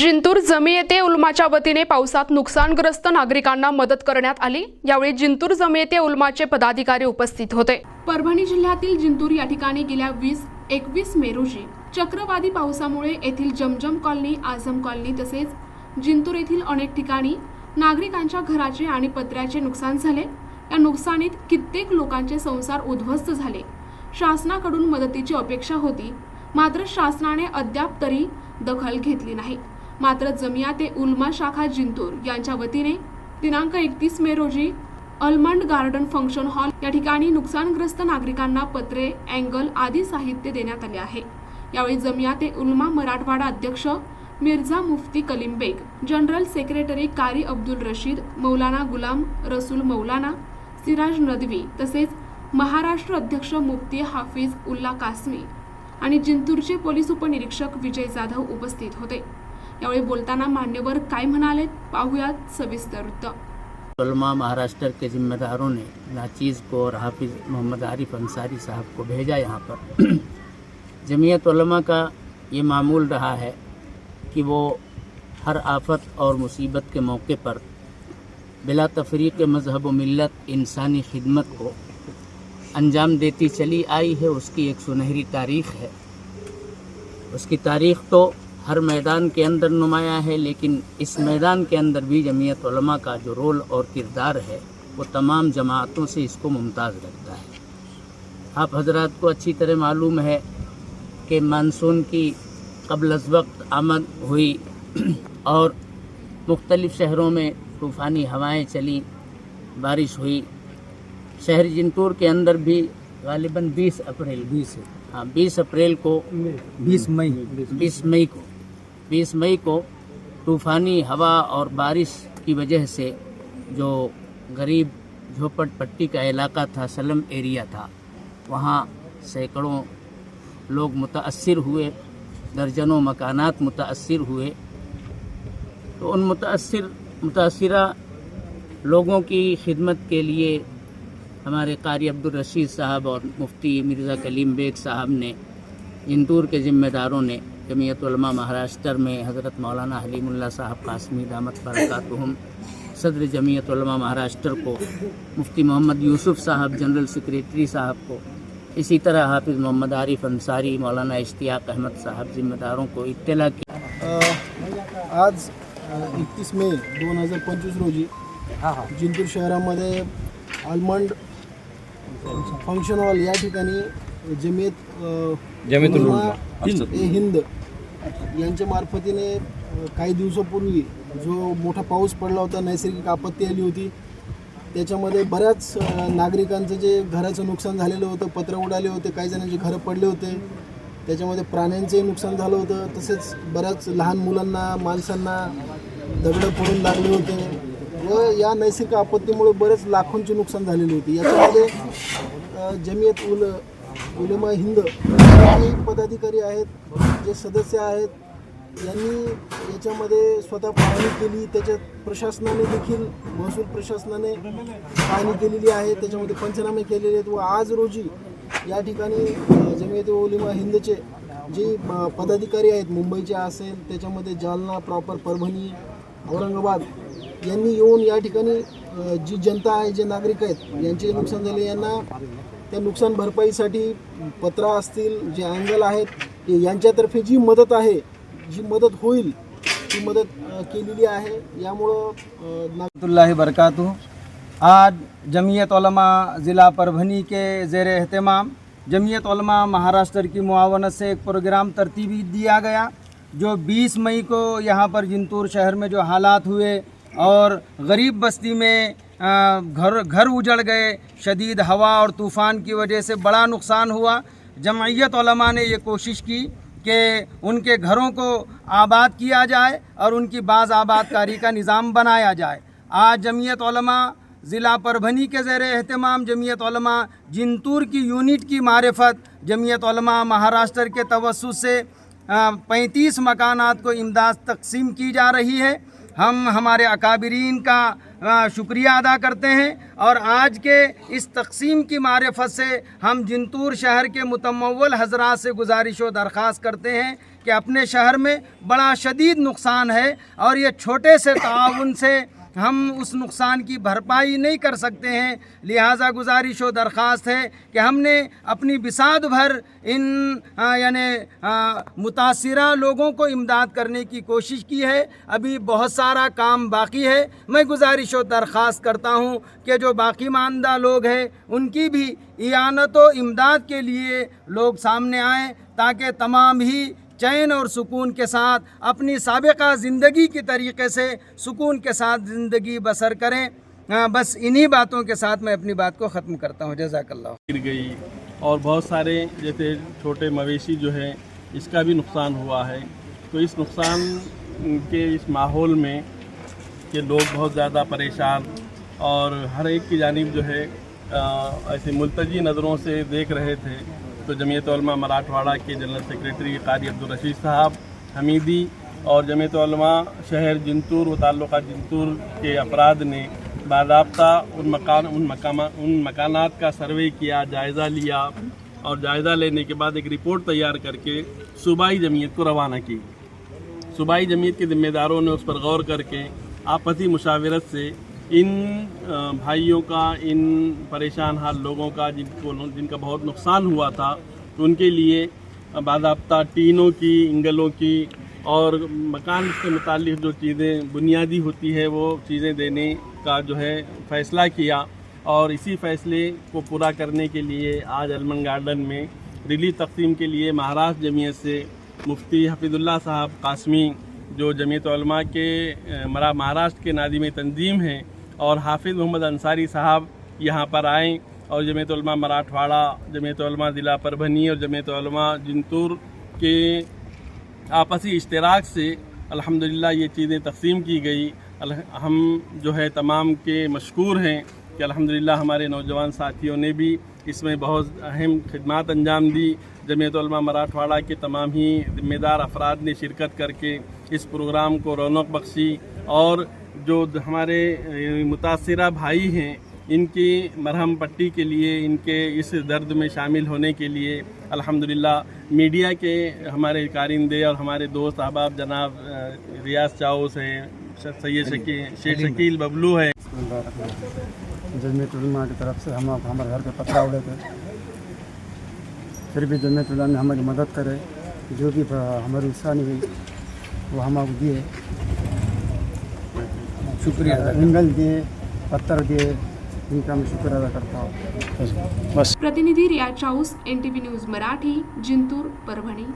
जिंतूर जमियते उलमाच्या वतीने पावसात नुकसानग्रस्त नागरिकांना मदत करण्यात आली। यावेळी जिंतूर जमियते उलमाचे पदाधिकारी उपस्थित होते। परभणी जिल्ह्यातील जिंतूर या ठिकाणी गेल्या 21 मे रोजी चक्रवाती पावसामुळे येथील जमजम कॉलनी, आझम कॉलनी तसेच जिंतूर येथील अनेक ठिकाणी नागरिकांच्या घराचे आणि पत्र्याचे नुकसान झाले। या नुकसानीत कित्येक लोकांचे संसार उद्ध्वस्त झाले। शासनाकडून मदतीची अपेक्षा होती, मात्र शासनाने अद्याप तरी दखल घेतली नाही। मात्र जमियाते उलमा शाखा जिंतूर यांच्या वतीने दिनांक 31 मे रोजी अलमंड गार्डन फंक्शन हॉल या ठिकाणी नुकसानग्रस्त नागरिकांना पत्रे, अँगल आदी साहित्य देण्यात आले आहे। यावेळी जमियाते उलमा मराठवाडा अध्यक्ष मिर्झा मुफ्ती कलीम बेग, जनरल सेक्रेटरी कारी अब्दुल रशीद, मौलाना गुलाम रसूल मौलाना, सिराज नदवी तसेच महाराष्ट्र अध्यक्ष मुफ्ती हाफिज उल्ला कासमी आणि जिंतूरचे पोलीस उपनिरीक्षक विजय जाधव उपस्थित होते। यावेळी बोलताना मान्यवर काय म्हणाले, पाहुयात सविस्तर वृत्त। उलमा महाराष्ट्र के जिम्मेदारों ने नाचीज़ को और हाफिज मोहम्मद आरिफ अंसारी साहब को भेजा यहाँ पर। जमीयत उलमा का ये मामूल रहा है कि वो हर आफत और मुसीबत के मौके पर बिला तफरीक़ मज़हब व मिल्लत इंसानी खिदमत को अंजाम देती चली आई है। उसकी एक सुनहरी तारीख़ है। उसकी तारीख़ तो हर मैदान के अंदर नुमाया है, लेकिन इस मैदान के अंदर भी जमीयत उलमा का जो रोल और किरदार है वो तमाम जमातों से इसको मुमताज़ रखता है। आप हजरात को अच्छी तरह मालूम है कि मानसून की क़ब्ल अज़ वक्त आमद हुई और मुख्तलिफ़ शहरों में तूफ़ानी हवाएं चली, बारिश हुई। शहर जिंतूर के अंदर भी गालिबन 20 मई को तूफ़ानी हवा और बारिश की वजह से जो गरीब झोपड़पट्टी का इलाका था, सलम एरिया था, वहाँ सैकड़ों लोग मुताअस्सिर हुए, दर्जनों मकानात मुताअस्सिर हुए। तो उन मुताअस्सिरा लोगों की खिदमत के लिए हमारे कारी अब्दुल रशीद साहब और मुफ्ती मिर्ज़ा कलीम बेग साहब ने, जिंतूर के ज़िम्मेदारों ने जमीयत उलमा महाराष्ट्र में हज़रत मौलाना हलीमुल्लाह साहब कासमी दामत बरकातुहुम, सदर जमीयत उलमा महाराष्ट्र को, मुफ्ती मोहम्मद यूसुफ साहब जनरल सेक्रेटरी साहब को, इसी तरह हाफिज़ मोहम्मद आरिफ अंसारी, मौलाना इश्तियाक अहमद साहब ज़िम्मेदारों को इत्तला की। आज 31 मे 2025 रोजी जिंतूर शहरामध्ये अलमंड फंक्शन हॉल या ठिकाणी जमीयत उलमा हिंद यांच्या मार्फतीने काही दिवसापूर्वी जो मोठा पाऊस पडला होता, नैसर्गिक आपत्ती आली होती, त्याच्यामध्ये बऱ्याच नागरिकांचं जे घराचं नुकसान झालेलं होतं, पत्र उडाले होते, काही जणांचे घरं पडले होते, त्याच्यामध्ये प्राण्यांचंही नुकसान झालं होतं, तसेच बऱ्याच लहान मुलांना, माणसांना दगडं पडून लागले होते व या नैसर्गिक आपत्तीमुळे बरेच लाखोंचे नुकसान झालेले होते। याच्यामध्ये जमीयत उलमा हिंद जे पदाधिकारी आहेत, जे सदस्य आहेत, यांनी याच्यामध्ये स्वतः पाहणी केली। त्याच्यात प्रशासनाने देखील, महसूल प्रशासनाने पाहणी केलेली आहे, त्याच्यामध्ये पंचनामे केलेले आहेत व आज रोजी या ठिकाणी जमीयत उलमा हिंदचे जे पदाधिकारी आहेत, मुंबईचे असेल, त्याच्यामध्ये जालना प्रॉपर, परभणी, औरंगाबाद यांनी येऊन या ठिकाणी जी जनता आहे, जे नागरिक आहेत, यांचे नुकसान झाले, यांना त्या नुकसान भरपाईसाठी पत्र असतील, जे अँगल आहेत, यांच्यातर्फे जी मदत आहे, जी मदत होईल ती मदत केलेली आहे। यामुळं नागतुल्लाह बरकातुहू आज जमीयत उलमा ज़िला परभनी के ज़ेर एहतमाम जमीयत उलमा महाराष्ट्र की मुआवनत से एक प्रोग्राम तरतीब दिया गया, जो 20 मई को यहाँ पर जिंतूर शहर में जो हालात हुए और गरीब बस्ती में घर उजड़ गए, शदीद हवा और तूफ़ान की वजह से बड़ा नुकसान हुआ। जमयत उलमा ने ये कोशिश की कि उनके घरों को आबाद किया जाए और उनकी बाज़ आबादकारी का निज़ाम बनाया जाए। आज जमीयत उलमा ज़िला परभनी के ज़ेर एहतमाम जमीयत उलमा जिंतूर की यूनिट की मारिफत जमीयत उलमा महाराष्ट्र के तवस्सुत से 35 मकानात को इमदाद तकसीम की जा रही है। हम हमारे अकाबिरीन का शुक्रिया अदा करते हैं। और आज के इस तकसीम की मारिफत से हम जिंतूर शहर के मुतमव्वल हजरात से गुजारिश व दरख्वास्त करते हैं कि अपने शहर में बड़ा शदीद नुकसान है और ये छोटे से ताउन से हम उस नुकसान की भरपाई नहीं कर सकते हैं। लिहाजा गुजारिश व दरख्वास्त है कि हमने अपनी बिसात भर इन मुतासिरा लोगों को इमदाद करने की कोशिश की है। अभी बहुत सारा काम बाकी है। मैं गुजारिश व दरख्वास्त करता हूँ कि जो बाकी मानदा लोग हैं उनकी भी इयानत व इमदाद के लिए लोग सामने आएँ ताकि तमाम ही चैन और सुकून के साथ अपनी साबिक़ा ज़िंदगी के तरीक़े से सुकून के साथ ज़िंदगी बसर करें। बस इन्हीं बातों के साथ मैं अपनी बात को ख़त्म करता हूँ। जज़ाकल्लाह। गिर गई और बहुत सारे जैसे छोटे मवेशी जो है इसका भी नुकसान हुआ है। तो इस नुकसान के इस माहौल में कि लोग बहुत ज़्यादा परेशान और हर एक की जानिब जो है ऐसे मुल्तजी नज़रों से देख रहे थे। तो जमीयत उलमा मराठवाड़ा के जनरल सेक्रेटरी कारी अब्दुल रशीद साहब हमीदी और जमीयत उलमा शहर जिंतूर व ताल्लुक़ात जिंतूर के अफराद ने बाज़ाब्ता उन मकानात का सर्वे किया, जायज़ा लिया और जायज़ा लेने के बाद एक रिपोर्ट तैयार करके सूबाई जमीयत को रवाना की। सूबाई जमीयत के ज़िम्मेदारों ने उस पर गौर करके आपसी मुशावरत से इन भाइयों का, इन परेशान हाल लोगों का जिनका बहुत नुकसान हुआ था, तो उनके लिए बाज़ाब्ता टीनों की, इंगलों की और मकान से मुताल्लिक़ जो चीज़ें बुनियादी होती है वो चीज़ें देने का जो है फ़ैसला किया। और इसी फ़ैसले को पूरा करने के लिए आज अलमंड गार्डन में रिलीफ तक़सीम के लिए महाराष्ट्र जमीयत से मुफ्ती हफीज़ुल्लाह साहब कासमी जो जमीयत उलमा के महाराष्ट्र के नादिम तंजीम हैं और हाफिज़ मोहम्मद अंसारी साहब यहाँ पर आए और जमीयत उलमा मराठवाड़ा, जमीयत उलमा ज़िला परभनी और जमीयत उलमा जिंतूर के आपसी इश्तराक से अल्हम्दुलिल्लाह ये चीज़ें तक़सीम की गई। हम जो है तमाम के मशकूर हैं कि अल्हम्दुलिल्लाह हमारे नौजवान साथियों ने भी इसमें बहुत अहम खिदमत अंजाम दी। जमीयत उलमा मराठवाड़ा के तमाम ही ज़िम्मेदार अफराद ने शिरकत करके इस प्रोग्राम को रौनक बख्शी और जो हमारे मुतासिरा भाई हैं इनकी मरहम पट्टी के लिए, इनके इस दर्द में शामिल होने के लिए अल्हम्दुलिल्लाह मीडिया के हमारे कारिंदे और हमारे दोस्त अहबाब जनाब रियाज चाउस हैं, सैयद शेख शकील बबलू है। जमीयत उलमा की तरफ से हम हमारे घर पे पत्थर उड़े थे, फिर भी जमीयत उलमा ने हमारी मदद करे, जो भी हमारी इंसानी हुई वो हम आपको दिए, शुक्रिया, इंगल दिए, पत्थर दिए, इनका मैं शुक्र अदा करता हूँ। प्रतिनिधी रियाज चाऊस, NTV न्यूज मराठी, जिंतूर, परभणी।